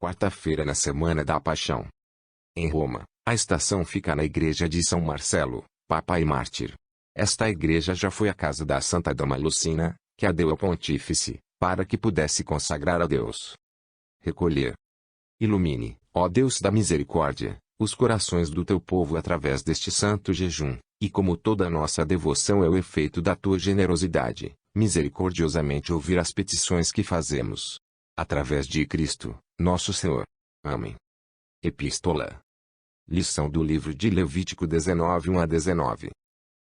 quarta-feira na semana da Paixão. Em Roma, a estação fica na igreja de São Marcelo, Papa e Mártir. Esta igreja já foi a casa da Santa Dama Lucina, que a deu ao pontífice, para que pudesse consagrar a Deus. Recolher. Ilumine, ó Deus da misericórdia, os corações do teu povo através deste santo jejum, e como toda nossa devoção é o efeito da tua generosidade, misericordiosamente ouvir as petições que fazemos. Através de Cristo, nosso Senhor. Amém. Epístola. Lição do livro de Levítico 19, 1 a 19.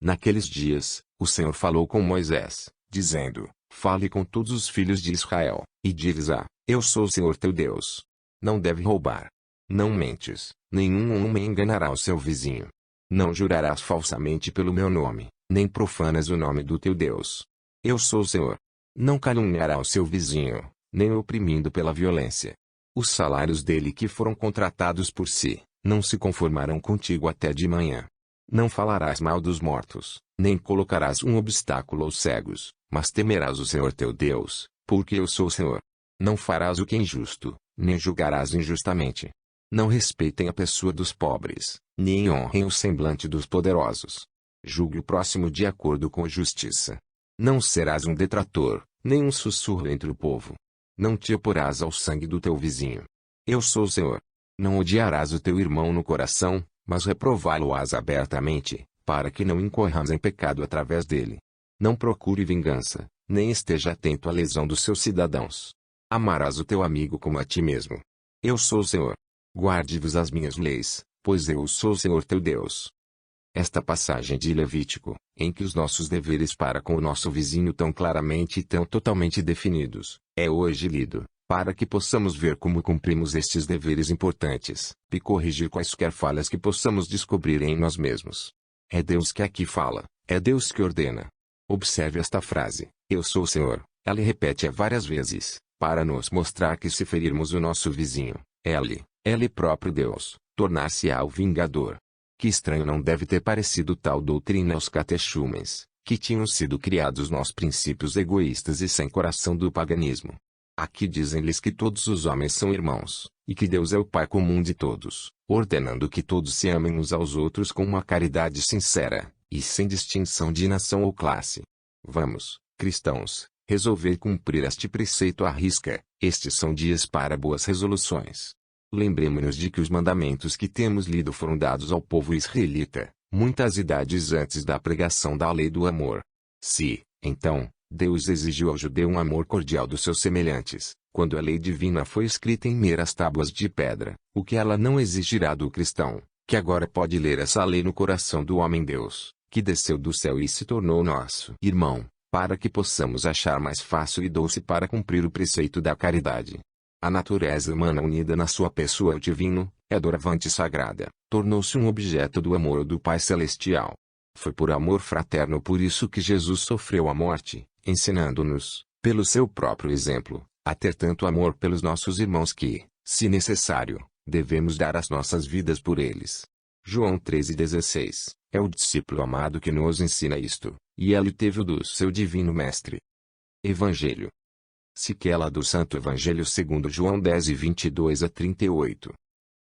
Naqueles dias, o Senhor falou com Moisés, dizendo: Fale com todos os filhos de Israel, e diz eu sou o Senhor teu Deus. Não deve roubar. Não mentes, nenhum homem enganará o seu vizinho. Não jurarás falsamente pelo meu nome, nem profanas o nome do teu Deus. Eu sou o Senhor. Não caluniará o seu vizinho, nem oprimindo pela violência. Os salários dele que foram contratados por si, não se conformarão contigo até de manhã. Não falarás mal dos mortos, nem colocarás um obstáculo aos cegos, mas temerás o Senhor teu Deus, porque eu sou o Senhor. Não farás o que é injusto, nem julgarás injustamente. Não respeitem a pessoa dos pobres, nem honrem o semblante dos poderosos. Julgue o próximo de acordo com a justiça. Não serás um detrator, nem um sussurro entre o povo. Não te oporás ao sangue do teu vizinho. Eu sou o Senhor. Não odiarás o teu irmão no coração, mas reprová-lo-ás abertamente, para que não incorras em pecado através dele. Não procure vingança, nem esteja atento à lesão dos seus cidadãos. Amarás o teu amigo como a ti mesmo. Eu sou o Senhor. Guarde-vos as minhas leis, pois eu sou o Senhor teu Deus. Esta passagem de Levítico, em que os nossos deveres para com o nosso vizinho tão claramente e tão totalmente definidos, é hoje lido, para que possamos ver como cumprimos estes deveres importantes, e corrigir quaisquer falhas que possamos descobrir em nós mesmos. É Deus que aqui fala, é Deus que ordena. Observe esta frase, eu sou o Senhor, ela repete-a várias vezes, para nos mostrar que se ferirmos o nosso vizinho, ele próprio Deus, tornar-se-á o vingador. Que estranho não deve ter parecido tal doutrina aos catechumens, que tinham sido criados nos princípios egoístas e sem coração do paganismo. Aqui dizem-lhes que todos os homens são irmãos, e que Deus é o Pai comum de todos, ordenando que todos se amem uns aos outros com uma caridade sincera, e sem distinção de nação ou classe. Vamos, cristãos, resolver cumprir este preceito à risca. Estes são dias para boas resoluções. Lembremos-nos de que os mandamentos que temos lido foram dados ao povo israelita, muitas idades antes da pregação da lei do amor. Se, então, Deus exigiu ao judeu um amor cordial dos seus semelhantes, quando a lei divina foi escrita em meras tábuas de pedra, o que ela não exigirá do cristão, que agora pode ler essa lei no coração do homem-Deus, que desceu do céu e se tornou nosso irmão, para que possamos achar mais fácil e doce para cumprir o preceito da caridade. A natureza humana unida na sua pessoa ao divino, é doravante sagrada, tornou-se um objeto do amor do Pai Celestial. Foi por amor fraterno por isso que Jesus sofreu a morte, ensinando-nos, pelo seu próprio exemplo, a ter tanto amor pelos nossos irmãos que, se necessário, devemos dar as nossas vidas por eles. João 13,16, é o discípulo amado que nos ensina isto, e ele teve o do seu divino mestre. Evangelho. Sequela do Santo Evangelho segundo João 10 e 22 a 38.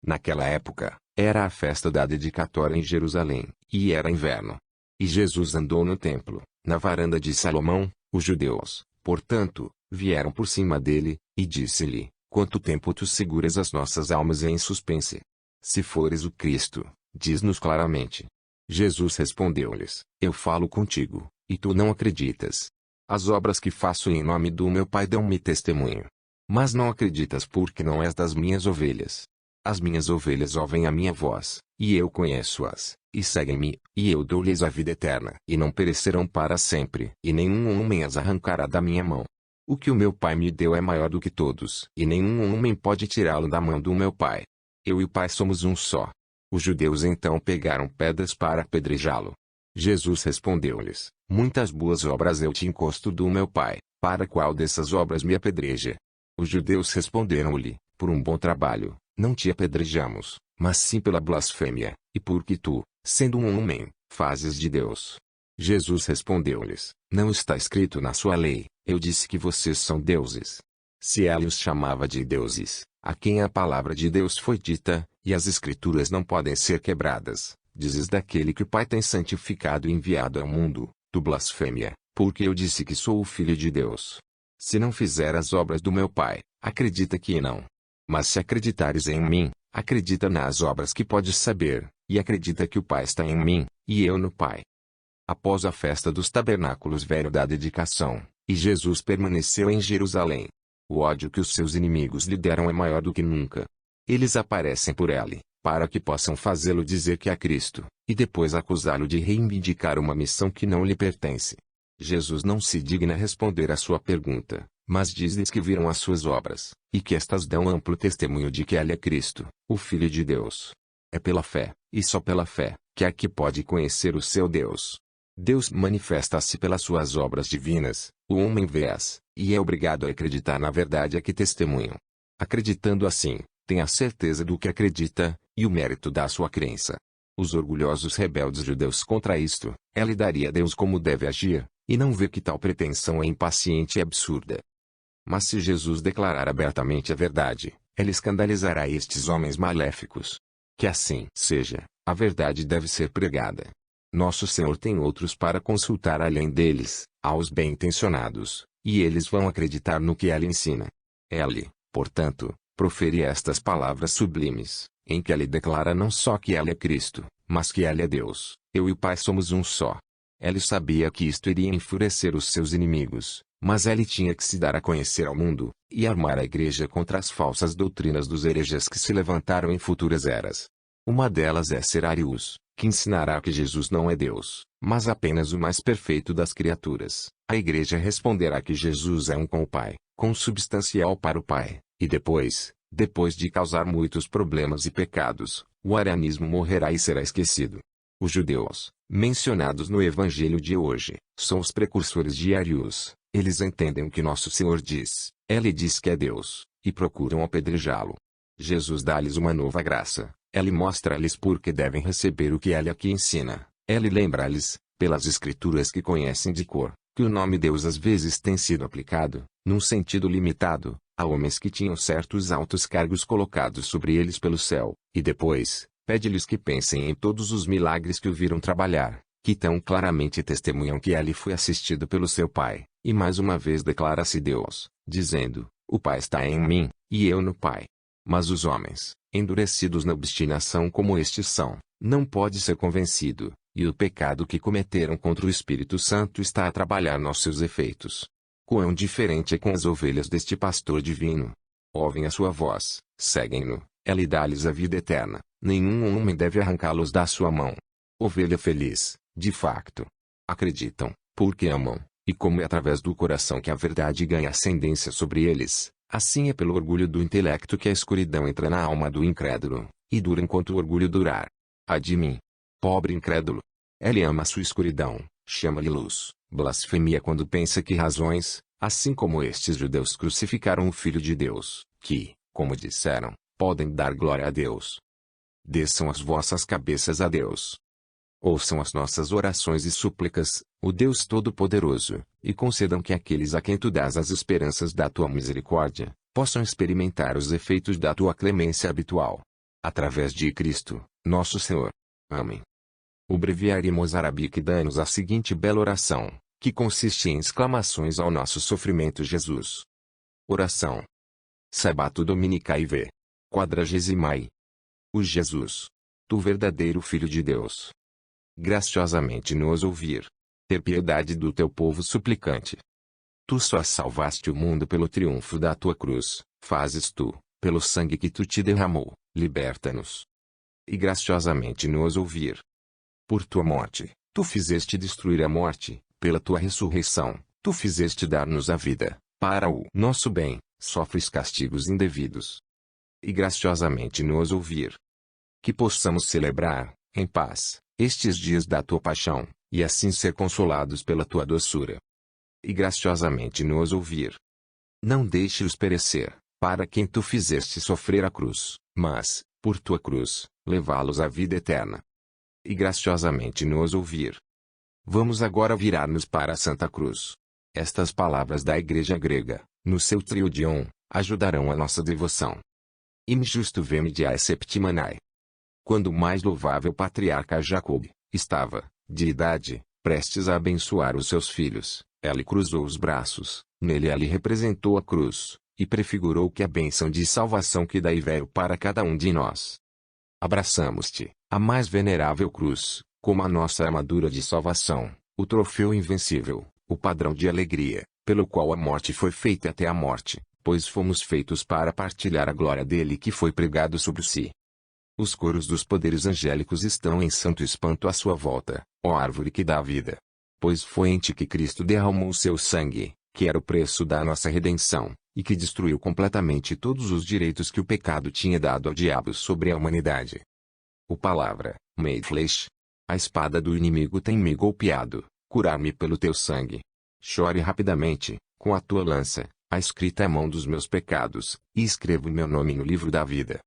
Naquela época, era a festa da dedicatória em Jerusalém, e era inverno. E Jesus andou no templo, na varanda de Salomão. Os judeus, portanto, vieram por cima dele, e disse-lhe: Quanto tempo tu seguras as nossas almas em suspense? Se fores o Cristo, diz-nos claramente. Jesus respondeu-lhes: Eu falo contigo, e tu não acreditas. As obras que faço em nome do meu Pai dão-me testemunho. Mas não acreditas porque não és das minhas ovelhas. As minhas ovelhas ouvem a minha voz, e eu conheço-as, e seguem-me, e eu dou-lhes a vida eterna, e não perecerão para sempre, e nenhum homem as arrancará da minha mão. O que o meu Pai me deu é maior do que todos, e nenhum homem pode tirá-lo da mão do meu Pai. Eu e o Pai somos um só. Os judeus então pegaram pedras para apedrejá-lo. Jesus respondeu-lhes: Muitas boas obras eu te encosto do meu Pai, para qual dessas obras me apedreja? Os judeus responderam-lhe: Por um bom trabalho, não te apedrejamos, mas sim pela blasfêmia, e porque tu, sendo um homem, fazes de Deus. Jesus respondeu-lhes: Não está escrito na sua lei, eu disse que vocês são deuses. Se ela os chamava de deuses, a quem a palavra de Deus foi dita, e as escrituras não podem ser quebradas, dizes daquele que o Pai tem santificado e enviado ao mundo, tu blasfêmia, porque eu disse que sou o Filho de Deus. Se não fizer as obras do meu Pai, acredita que não. Mas se acreditares em mim, acredita nas obras que podes saber, e acredita que o Pai está em mim, e eu no Pai. Após a festa dos tabernáculos velho da dedicação, e Jesus permaneceu em Jerusalém. O ódio que os seus inimigos lhe deram é maior do que nunca. Eles aparecem por ele, para que possam fazê-lo dizer que é Cristo, e depois acusá-lo de reivindicar uma missão que não lhe pertence. Jesus não se digna responder à sua pergunta, mas diz-lhes que viram as suas obras, e que estas dão amplo testemunho de que ele é Cristo, o Filho de Deus. É pela fé, e só pela fé, que aqui pode conhecer o seu Deus. Deus manifesta-se pelas suas obras divinas, o homem vê-as, e é obrigado a acreditar na verdade a que testemunham. Acreditando assim, tem a certeza do que acredita, e o mérito da sua crença. Os orgulhosos rebeldes judeus contra isto, ela daria a Deus como deve agir, e não vê que tal pretensão é impaciente e absurda. Mas se Jesus declarar abertamente a verdade, ela escandalizará estes homens maléficos. Que assim seja, a verdade deve ser pregada. Nosso Senhor tem outros para consultar além deles, aos bem-intencionados, e eles vão acreditar no que ela ensina. Ele, portanto, profere estas palavras sublimes, em que ele declara não só que ele é Cristo, mas que ele é Deus, eu e o Pai somos um só. Ele sabia que isto iria enfurecer os seus inimigos, mas ele tinha que se dar a conhecer ao mundo, e armar a igreja contra as falsas doutrinas dos hereges que se levantaram em futuras eras. Uma delas é ser Arius, que ensinará que Jesus não é Deus, mas apenas o mais perfeito das criaturas. A igreja responderá que Jesus é um com o Pai, consubstancial para o Pai, e depois de causar muitos problemas e pecados, o arianismo morrerá e será esquecido. Os judeus, mencionados no Evangelho de hoje, são os precursores de Arius. Eles entendem o que nosso Senhor diz, ele diz que é Deus, e procuram apedrejá-lo. Jesus dá-lhes uma nova graça, ele mostra-lhes por que devem receber o que ele aqui ensina, ele lembra-lhes, pelas escrituras que conhecem de cor, que o nome Deus às vezes tem sido aplicado, num sentido limitado, a homens que tinham certos altos cargos colocados sobre eles pelo céu, e depois, pede-lhes que pensem em todos os milagres que o viram trabalhar, que tão claramente testemunham que ele foi assistido pelo seu Pai, e mais uma vez declara-se Deus, dizendo, o Pai está em mim, e eu no Pai. Mas os homens, endurecidos na obstinação como estes são, não pode ser convencido, e o pecado que cometeram contra o Espírito Santo está a trabalhar nos seus efeitos. Quão diferente é com as ovelhas deste pastor divino. Ouvem a sua voz, seguem-no, ele dá-lhes a vida eterna, nenhum homem deve arrancá-los da sua mão. Ovelha feliz, de facto. Acreditam, porque amam, e como é através do coração que a verdade ganha ascendência sobre eles, assim é pelo orgulho do intelecto que a escuridão entra na alma do incrédulo, e dura enquanto o orgulho durar. Ai de mim, pobre incrédulo! Ele ama a sua escuridão, chama-lhe luz, blasfemia quando pensa que razões, assim como estes judeus crucificaram o Filho de Deus, que, como disseram, podem dar glória a Deus. Desçam as vossas cabeças a Deus. Ouçam as nossas orações e súplicas, o Deus Todo-Poderoso, e concedam que aqueles a quem tu dás as esperanças da tua misericórdia, possam experimentar os efeitos da tua clemência habitual. Através de Cristo, nosso Senhor. Amém. O breviário Mozarabique dá-nos a seguinte bela oração, que consiste em exclamações ao nosso sofrimento Jesus. Oração. Sabato Dominicae V. 40º. O Jesus, tu verdadeiro Filho de Deus, graciosamente nos ouvir. Ter piedade do teu povo suplicante. Tu só salvaste o mundo pelo triunfo da tua cruz, fazes tu, pelo sangue que tu te derramou, liberta-nos. E graciosamente nos ouvir. Por tua morte, tu fizeste destruir a morte, pela tua ressurreição, tu fizeste dar-nos a vida, para o nosso bem, sofres castigos indevidos. E graciosamente nos ouvir. Que possamos celebrar, em paz, estes dias da tua paixão, e assim ser consolados pela tua doçura. E graciosamente nos ouvir. Não deixe-os perecer, para quem tu fizeste sofrer a cruz, mas, por tua cruz, levá-los à vida eterna. E graciosamente nos ouvir. Vamos agora virar-nos para a Santa Cruz. Estas palavras da Igreja grega, no seu triodion, ajudarão a nossa devoção. Im justo vemidiae septimanae. Quando o mais louvável patriarca Jacob estava, de idade, prestes a abençoar os seus filhos, ele cruzou os braços, nele ele representou a cruz, e prefigurou que a bênção de salvação que daí veio para cada um de nós. Abraçamos-te, a mais venerável cruz, como a nossa armadura de salvação, o troféu invencível, o padrão de alegria, pelo qual a morte foi feita até a morte, pois fomos feitos para partilhar a glória dele que foi pregado sobre si. Os coros dos poderes angélicos estão em santo espanto à sua volta, ó árvore que dá vida. Pois foi em ti que Cristo derramou o seu sangue, que era o preço da nossa redenção, e que destruiu completamente todos os direitos que o pecado tinha dado ao diabo sobre a humanidade. O palavra, made flesh. A espada do inimigo tem me golpeado, curar-me pelo teu sangue. Chore rapidamente, com a tua lança, a escrita à mão dos meus pecados, e escreva o meu nome no livro da vida.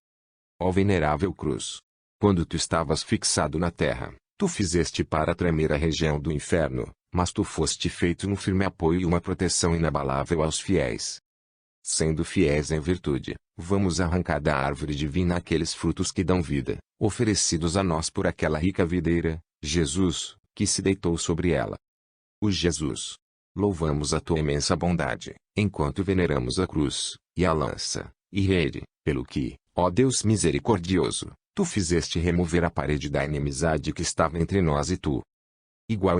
Ó venerável cruz! Quando tu estavas fixado na terra, tu fizeste para tremer a região do inferno, mas tu foste feito um firme apoio e uma proteção inabalável aos fiéis. Sendo fiéis em virtude, vamos arrancar da árvore divina aqueles frutos que dão vida, oferecidos a nós por aquela rica videira, Jesus, que se deitou sobre ela. O Jesus. Louvamos a tua imensa bondade, enquanto veneramos a cruz, e a lança, e rede, pelo que, ó Deus misericordioso, tu fizeste remover a parede da inimizade que estava entre nós e tu. Igual.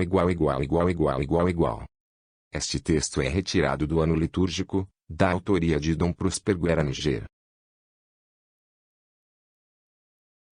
Este texto é retirado do ano litúrgico, da autoria de Dom Próspero Guerra Níger.